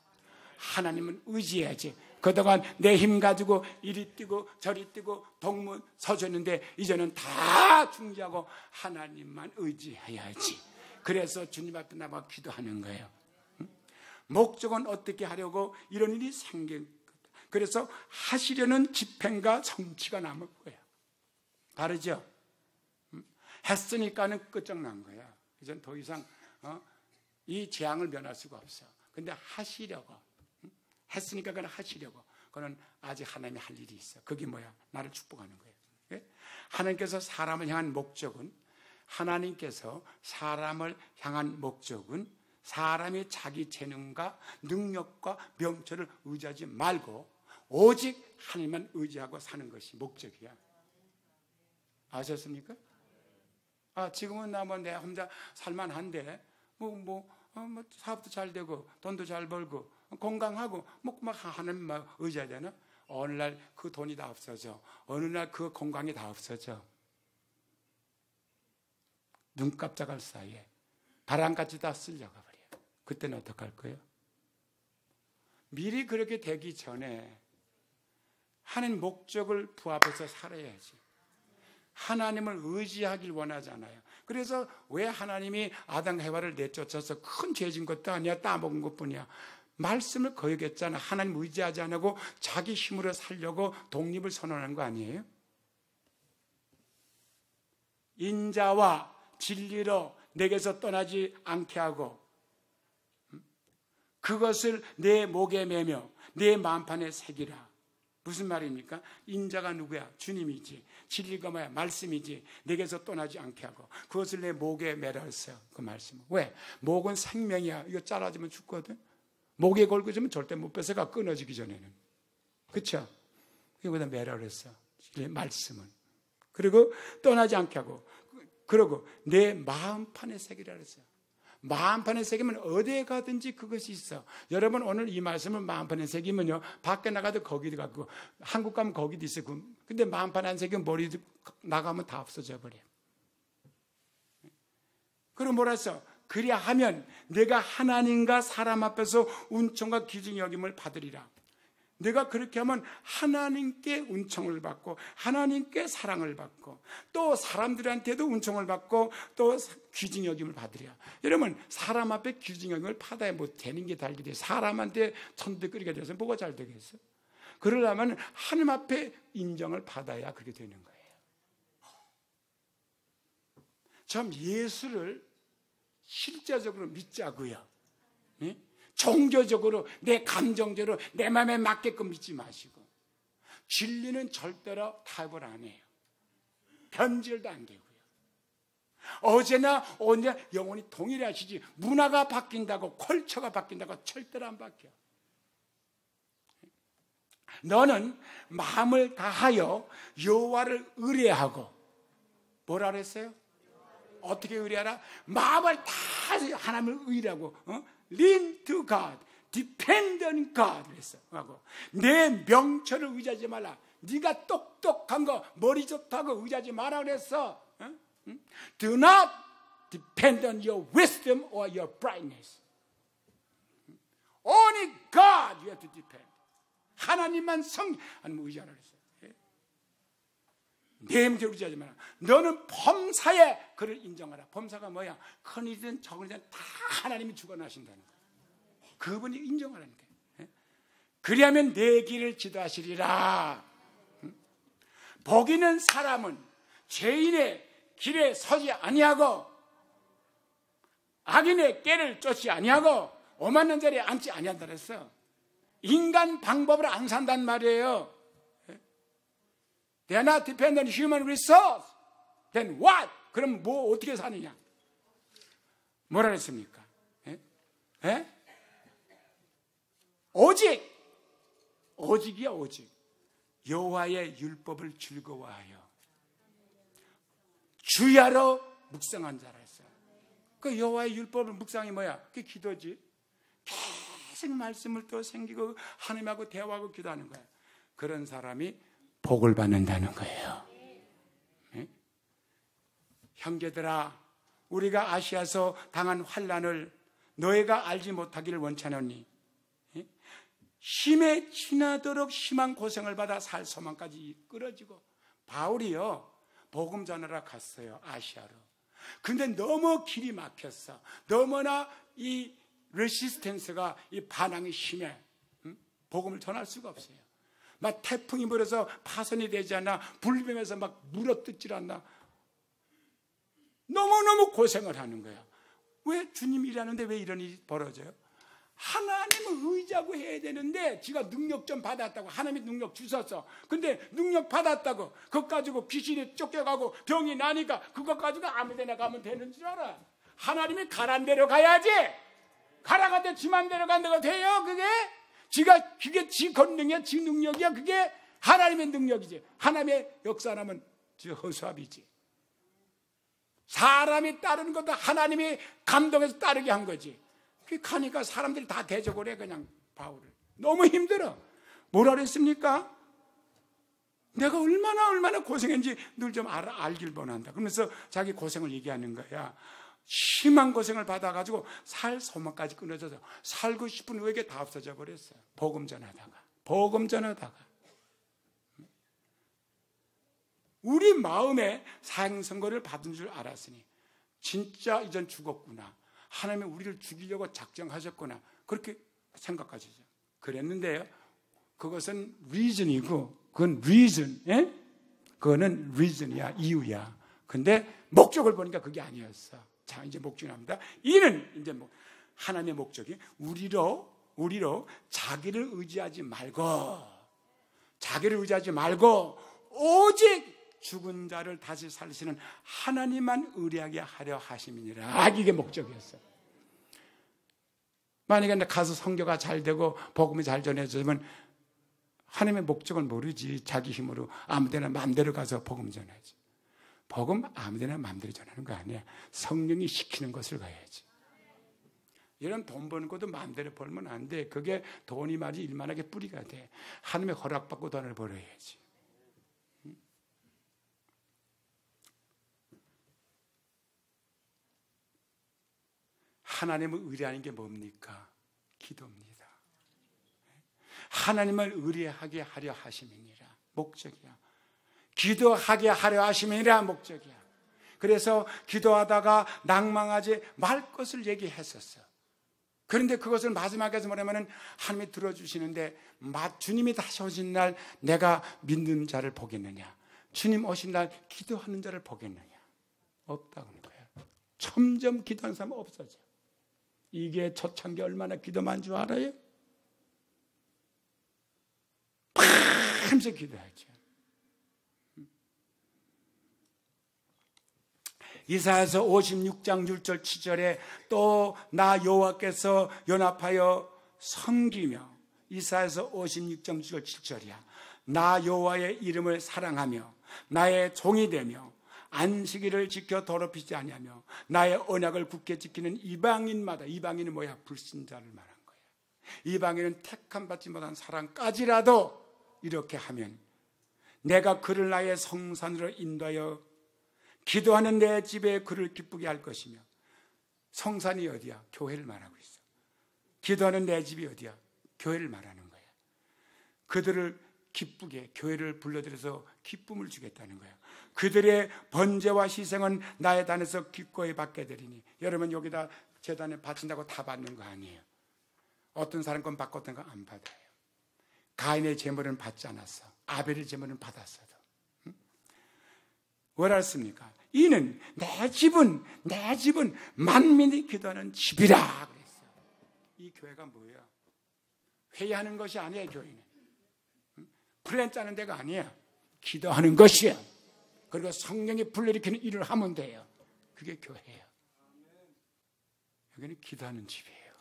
S2: 하나님은 의지해야지. 그동안 내 힘 가지고 이리 뛰고 저리 뛰고 동문 서줬는데 이제는 다 중지하고 하나님만 의지해야지. 그래서 주님 앞에 나가 기도하는 거예요. 목적은 어떻게 하려고 이런 일이 생긴 거다. 그래서 하시려는 집행과 성취가 남을 거야. 다르죠? 했으니까는 끝장난 거야. 이젠 더 이상 이 재앙을 면할 수가 없어. 근데 하시려고, 했으니까 그는 하시려고. 그는 아직 하나님이 할 일이 있어. 그게 뭐야? 나를 축복하는 거예요. 예? 하나님께서 사람을 향한 목적은, 하나님께서 사람을 향한 목적은 사람이 자기 재능과 능력과 명철을 의지하지 말고 오직 하나님만 의지하고 사는 것이 목적이야. 아셨습니까? 지금은 내 혼자 살만한데 사업도 잘 되고 돈도 잘 벌고 건강하고 막 하나님만 의지해야 되나? 어느 날 그 돈이 다 없어져. 어느 날 그 건강이 다 없어져. 눈 깜짝할 사이에 바람같이 다 쓸려가 버려. 그때는 어떡할 거예요? 미리 그렇게 되기 전에 하는 목적을 부합해서 살아야지. 하나님을 의지하길 원하잖아요. 그래서 왜 하나님이 아담 해와를 내쫓아서 큰 죄진 것도 아니야, 따먹은 것뿐이야. 말씀을 거역했잖아. 하나님 의지하지 않고 자기 힘으로 살려고 독립을 선언한 거 아니에요? 인자와 진리로 내게서 떠나지 않게 하고 그것을 내 목에 매며 내 마음판에 새기라. 무슨 말입니까? 인자가 누구야? 주님이지. 진리가 뭐야? 말씀이지. 내게서 떠나지 않게 하고 그것을 내 목에 매라 했어요. 그 말씀은. 왜? 목은 생명이야. 이거 잘라지면 죽거든. 목에 걸고 있으면 절대 못 뺏어가, 끊어지기 전에는. 그렇죠? 이거보다 매라 그랬어. 말씀은. 그리고 떠나지 않게 하고 그러고 내 마음판에 새기라 그랬어요. 마음판에 새기면 어디에 가든지 그것이 있어. 여러분 오늘 이 말씀을 마음판에 새기면요, 밖에 나가도 거기도 가고 한국 가면 거기도 있어. 근데 마음판에 안 새기면 머리 나가면 다 없어져 버려. 그럼 뭐라 했어? 그리야 하면 내가 하나님과 사람 앞에서 은총과 귀중히 여김을 받으리라. 내가 그렇게 하면 하나님께 은총을 받고 하나님께 사랑을 받고 또 사람들한테도 은총을 받고 또 귀중히 여김을 받으리라. 여러분 사람 앞에 귀중히 여김을 받아야 뭐 되는 게 달게 돼. 사람한테 천대끓이게 돼서 뭐가 잘 되겠어? 그러려면 하나님 앞에 인정을 받아야 그렇게 되는 거예요. 참 예수를 실제적으로 믿자고요. 네? 종교적으로 내 감정대로 내 마음에 맞게끔 믿지 마시고 진리는 절대로 타협을 안 해요. 변질도 안 되고요. 어제나 오늘 영원히 동일하시지 문화가 바뀐다고 컬처가 바뀐다고 절대로 안 바뀌어. 너는 마음을 다하여 여호와를 의뢰하고 뭐라 그랬어요? 어떻게 의뢰하라? 마음을 다 하나님을 의뢰하고 lean to God, depend on God 그랬어. 내 명철을 의지하지 말라. 네가 똑똑한 거, 머리 좋다고 의지하지 마라 그랬어. Do not depend on your wisdom or your brightness. Only God you have to depend. 하나님만 하나님 의지하라 그랬어. 내 명철을 의지하지 마라. 너는 범사에 그를 인정하라. 범사가 뭐야? 큰일이든 적은일이든 다 하나님이 주관하신다는 거야. 그분이 인정하라는 거야. 그리하면 내 길을 지도하시리라. 복 있는 사람은 죄인의 길에 서지 아니하고 악인의 꾀를 쫓지 아니하고 오만한 자리에 앉지 아니한다 그랬어. 인간 방법으로 안 산단 말이에요. They are not dependent on human resource. Then what? 그럼 뭐 어떻게 사느냐? 뭐라 그랬습니까? 오직이야 오직. 여호와의 율법을 즐거워하여 주야로 묵상한 자라 했어요. 그 여호와의 율법을 묵상이 뭐야? 그게 기도지. 계속 말씀을 또 생기고 하나님하고 대화하고 기도하는 거야. 그런 사람이 복을 받는다는 거예요. 네? 형제들아, 우리가 아시아서 당한 환난을 너희가 알지 못하기를 원하노니 네? 힘에 지나도록 심한 고생을 받아 살 소망까지 끌어지고 바울이요 복음 전하러 갔어요. 아시아로. 근데 너무 길이 막혔어. 너무나 이 레시스텐스가 이 반항이 심해. 복음을 전할 수가 없어요. 막 태풍이 불어서 파손이 되지 않나, 불뱀에서 막 물어뜯질 않나. 너무너무 고생을 하는 거야. 왜 주님 일하는데 왜 이런 일이 벌어져요? 하나님을 의지하고 해야 되는데 지가 능력 좀 받았다고. 하나님이 능력 주셨어. 근데 능력 받았다고 그것 가지고 귀신이 쫓겨가고 병이 나니까 그것 가지고 아무 데나 가면 되는 줄 알아. 하나님이 가란 대로 가야지. 가라갈 때 지 맘대로 간다고 돼요 그게? 그게 지 권능이야, 지 능력이야. 그게 하나님의 능력이지. 하나님의 역사라면 허수아비지. 사람이 따르는 것도 하나님이 감동해서 따르게 한 거지. 그게 가니까 사람들이 다 대적을 해 그냥 바울을. 너무 힘들어. 뭐라 그랬습니까? 내가 얼마나 고생했는지 늘 좀 알길 원한다. 그러면서 자기 고생을 얘기하는 거야. 심한 고생을 받아가지고 살 소망까지 끊어져서 살고 싶은 의욕이 다 없어져 버렸어요. 복음 전하다가. 우리 마음에 사형선고를 받은 줄 알았으니 진짜 이젠 죽었구나. 하나님이 우리를 죽이려고 작정하셨구나. 그렇게 생각하시죠. 그랬는데요. 그것은 reason이고, 그건 reason, 예? 그거는 reason이야, 이유야. 근데 목적을 보니까 그게 아니었어. 자, 이제 목적이 나옵니다. 이는 이제 하나님의 목적이 우리로 자기를 의지하지 말고 오직 죽은 자를 다시 살리시는 하나님만 의뢰하게 하려 하심이니라. 이게 목적이었어요. 만약에 가서 선교가 잘 되고 복음이 잘 전해지면 하나님의 목적을 모르지. 자기 힘으로 아무데나 마음대로 가서 복음 전하지. 복음 아무데나 마음대로 전하는 거 아니야. 성령이 시키는 것을 가야지. 이런 돈 버는 것도 마음대로 벌면 안 돼. 그게 돈이 말이 일만하게 뿌리가 돼. 하나님의 허락받고 돈을 벌어야지. 하나님을 의뢰하는 게 뭡니까? 기도입니다. 하나님을 의뢰하게 하려 하심이니라. 목적이야. 기도하게 하려 하심이니라. 목적이야. 그래서 기도하다가 낭망하지 말 것을 얘기했었어. 그런데 그것을 마지막에서 뭐냐면은 하나님이 들어주시는데 주님이 다시 오신 날 내가 믿는 자를 보겠느냐? 주님 오신 날 기도하는 자를 보겠느냐? 없다는 거야. 점점 기도하는 사람은 없어져. 이게 초창기 얼마나 기도만 줄 알아요? 밤새 기도하죠. 이사야서 56장 6절 7절에 또 나 여호와께서 연합하여 섬기며, 이사야서 56장 6절 7절이야. 나 여호와의 이름을 사랑하며 나의 종이 되며 안식일을 지켜 더럽히지 아니하며 나의 언약을 굳게 지키는 이방인마다, 이방인은 뭐야? 불신자를 말한 거야. 이방인은 택함 받지 못한 사람까지라도 이렇게 하면 내가 그를 나의 성산으로 인도하여 기도하는 내 집에 그를 기쁘게 할 것이며. 성산이 어디야? 교회를 말하고 있어. 기도하는 내 집이 어디야? 교회를 말하는 거야. 그들을 기쁘게, 교회를 불러들여서 기쁨을 주겠다는 거야. 그들의 번제와 희생은 나의 단에서 기꺼이 받게 되리니. 여러분, 여기다 제단에 바친다고 다 받는 거 아니에요. 어떤 사람 건 받고 어떤 건 안 받아요. 가인의 제물은 받지 않았어. 아벨의 제물은 받았어도. 왜 알았습니까? 이는 내 집은 만민이 기도하는 집이라 그랬어요. 이 교회가 뭐예요? 회의하는 것이 아니에요. 교회는 플랜 짜는 데가 아니야. 기도하는 것이야. 그리고 성령이 불러일으키는 일을 하면 돼요. 그게 교회예요. 여기는 기도하는 집이에요.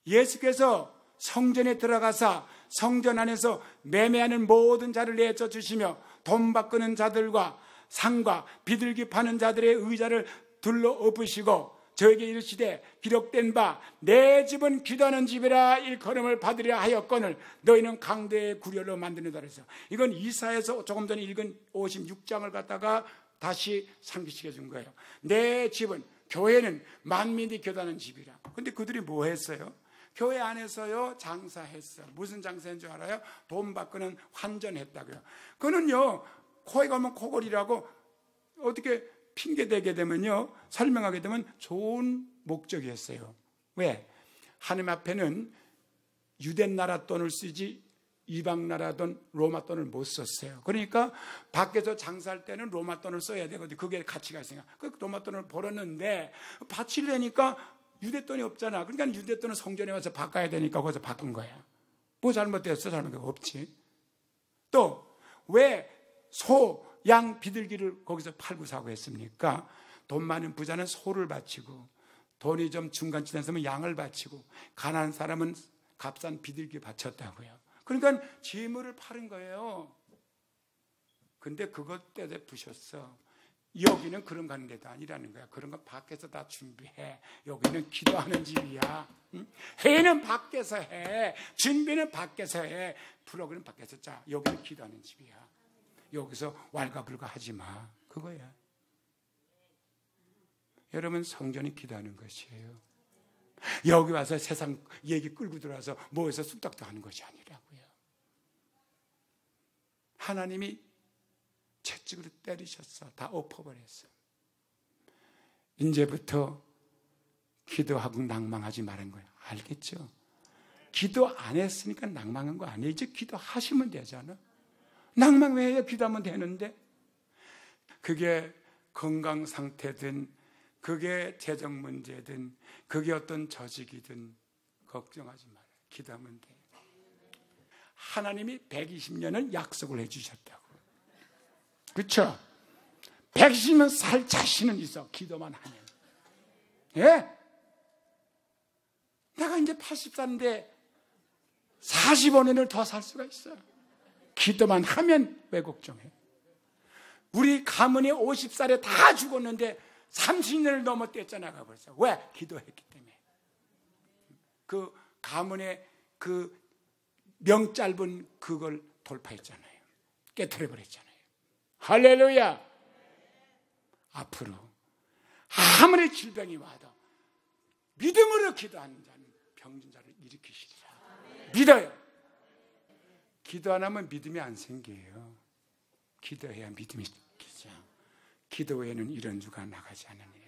S2: 예수께서 성전에 들어가서 성전 안에서 매매하는 모든 자를 내쳐 주시며 돈 바꾸는 자들과 상과 비둘기 파는 자들의 의자를 둘러 엎으시고 저에게 이르시되 기록된 바 내 집은 기도하는 집이라 일컬음을 받으려 하였거늘 너희는 강대의 구렬로 만드는다 그래서, 이건 이사야에서 조금 전에 읽은 56장을 갖다가 다시 상기시켜 준 거예요. 내 집은, 교회는 만민이 기도하는 집이라. 근데 그들이 뭐 했어요? 교회 안에서요 장사했어. 무슨 장사인 줄 알아요? 돈 바꾸는 환전했다고요. 그거는요 코에 가면 코골이라고 어떻게 핑계대게 되면요, 설명하게 되면 좋은 목적이었어요. 왜? 하나님 앞에는 유대 나라 돈을 쓰지 이방 나라 돈, 로마 돈을 못 썼어요. 그러니까 밖에서 장사할 때는 로마 돈을 써야 되거든요. 그게 가치가 있으니까. 그 로마 돈을 벌었는데 바치려니까 유대 돈이 없잖아. 그러니까 유대 돈은 성전에 와서 바꿔야 되니까 거기서 바꾼 거야. 뭐 잘못됐어? 잘못된 거 없지. 또 왜 소, 양, 비둘기를 거기서 팔고 사고 했습니까? 돈 많은 부자는 소를 바치고, 돈이 좀 중간쯤 되면 양을 바치고, 가난한 사람은 값싼 비둘기 바쳤다고요. 그러니까 재물을 파는 거예요. 근데 그것 때문에 부셨어. 여기는 그런 가는 데도 아니라는 거야. 그런 건 밖에서 다 준비해. 여기는 기도하는 집이야. 회의는 밖에서 해. 준비는 밖에서 해. 프로그램 밖에서 짜. 여기는 기도하는 집이야. 여기서 왈가불가 하지 마. 그거야. 여러분, 성전이 기도하는 것이에요. 여기 와서 세상 얘기 끌고 들어와서 뭐해서 쑥닥도 하는 것이 아니라고요. 하나님이 채찍으로 때리셨어. 다 엎어버렸어. 이제부터 기도하고 낭망하지 말은 거야. 알겠죠? 기도 안 했으니까 낭망한 거 아니에요. 이제 기도하시면 되잖아. 낭망 왜 해요? 기도하면 되는데. 그게 건강 상태든 그게 재정 문제든 그게 어떤 저직이든 걱정하지 말아요. 기도하면 돼요. 하나님이 120년을 약속을 해주셨다고. 그렇죠? 120년 살 자신은 있어. 기도만 하면. 예? 내가 이제 80살인데 45년을 더 살 수가 있어요. 기도만 하면 왜 걱정해? 우리 가문이 50살에 다 죽었는데 30년을 넘었댔잖아. 벌써. 왜? 기도했기 때문에. 그 가문의 그 명짧은 그걸 돌파했잖아요. 깨트려버렸잖아요. 할렐루야. 앞으로 아무리 질병이 와도 믿음으로 기도하는 자는 병든 자를 일으키시리라. 믿어요. 기도 안 하면 믿음이 안 생겨요. 기도해야 믿음이 생기죠. 기도 외에는 이런 주가 나가지 않으니